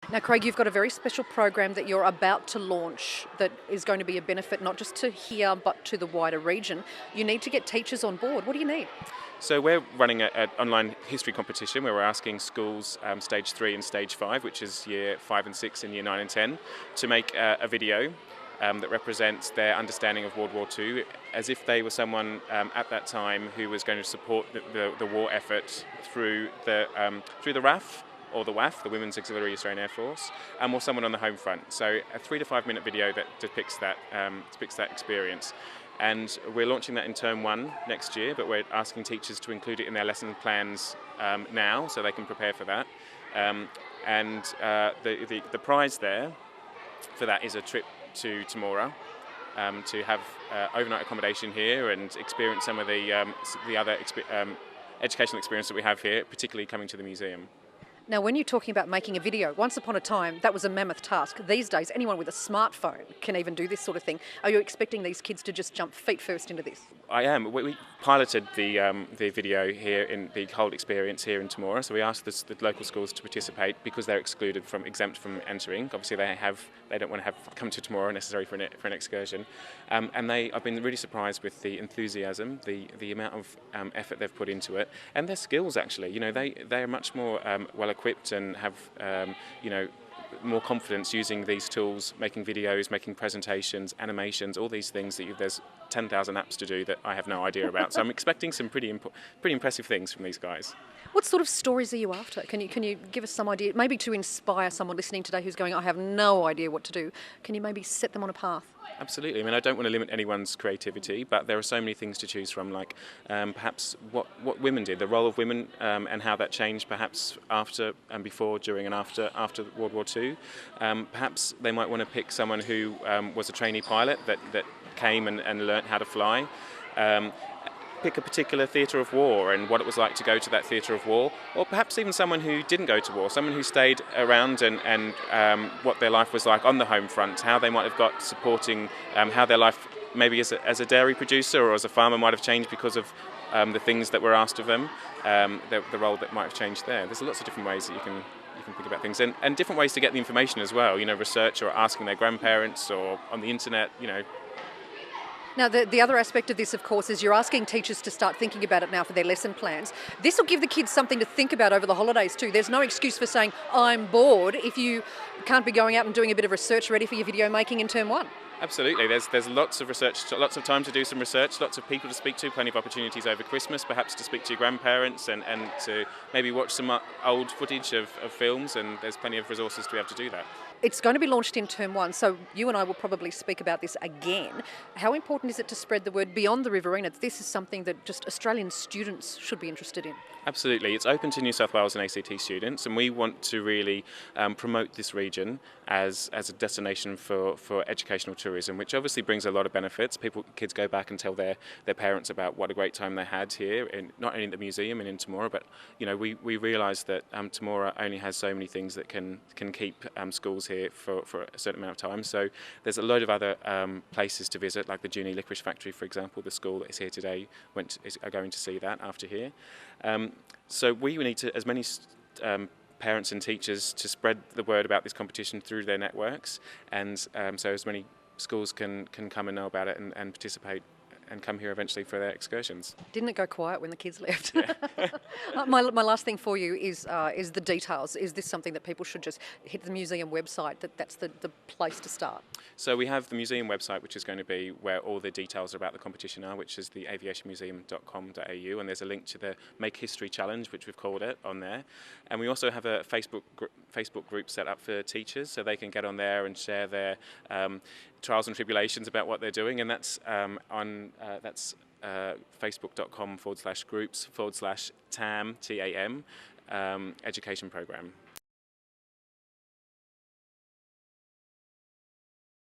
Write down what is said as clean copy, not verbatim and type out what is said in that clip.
Now, Craig, you've got a very special program that you're about to launch that is going to be a benefit not just to here but to the wider region. You need to get teachers on board. What do you need? So we're running an online history competition where we're asking schools stage 3 and stage 5, which is year 5 and 6 and year 9 and 10, to make a video that represents their understanding of World War II as if they were someone at that time who was going to support the war effort through the RAF, or the WAF, the Women's Auxiliary Australian Air Force, or someone on the home front. So a 3 to 5 minute video that depicts that experience. And we're launching that in term 1 next year, but we're asking teachers to include it in their lesson plans now so they can prepare for that. The prize there for that is a trip to Temora to have overnight accommodation here and experience some of the other educational experience that we have here, particularly coming to the museum. Now, when you're talking about making a video, once upon a time, that was a mammoth task. These days, anyone with a smartphone can even do this sort of thing. Are you expecting these kids to just jump feet first into this? I am. We piloted the video here in the whole experience here in Temora, so we asked the local schools to participate because they're exempt from entering. Obviously, they don't want to come to Temora necessarily for an excursion, and I've been really surprised with the enthusiasm, the amount of effort they've put into it, and their skills actually. You know, they are much more well equipped and have more confidence using these tools, making videos, making presentations, animations, all these things that there's 10,000 apps to do that I have no idea about. So I'm expecting some pretty impressive things from these guys. What sort of stories are you after? Can you give us some idea, maybe to inspire someone listening today who's going, I have no idea what to do. Can you maybe set them on a path? Absolutely. I mean, I don't want to limit anyone's creativity, but there are so many things to choose from, like perhaps what women did, the role of women and how that changed perhaps after and before, during and after World War II. Perhaps they might want to pick someone who was a trainee pilot that came and learnt how to fly. Pick a particular theatre of war and what it was like to go to that theatre of war, or perhaps even someone who didn't go to war, someone who stayed around and what their life was like on the home front, how they might have got supporting, how their life maybe as a dairy producer or as a farmer might have changed because of the things that were asked of them, the role that might have changed there. There's lots of different ways that you can think about things, and different ways to get the information as well, research or asking their grandparents or on the internet, Now, the other aspect of this, of course, is you're asking teachers to start thinking about it now for their lesson plans. This will give the kids something to think about over the holidays too. There's no excuse for saying, I'm bored, if you can't be going out and doing a bit of research ready for your video making in term 1. Absolutely. There's lots of research, lots of time to do some research, lots of people to speak to, plenty of opportunities over Christmas, perhaps to speak to your grandparents and to maybe watch some old footage of films, and there's plenty of resources to be able to do that. It's going to be launched in term 1, so you and I will probably speak about this again. How important is it to spread the word beyond the Riverina? This is something that just Australian students should be interested in. Absolutely. It's open to New South Wales and ACT students, and we want to really promote this region as a destination for educational tourism, which obviously brings a lot of benefits. Kids go back and tell their parents about what a great time they had here, not only in the museum and in Temora, but we realise that Temora only has so many things that can keep schools here for a certain amount of time. So there's a load of other places to visit, like the Junie Licorice Factory, for example. The school that is here today are going to see that after here. So we need to, as many parents and teachers, to spread the word about this competition through their networks, and so as many schools can come and know about it and participate and come here eventually for their excursions. Didn't it go quiet when the kids left? Yeah. My last thing for you is the details. Is this something that people should just hit the museum website, that's the place to start? So we have the museum website, which is going to be where all the details about the competition are, which is the aviationmuseum.com.au, and there's a link to the Make History Challenge, which we've called it, on there. And we also have a Facebook group set up for teachers, so they can get on there and share their trials and tribulations about what they're doing, and that's facebook.com/groups/TAM, TAM, education program.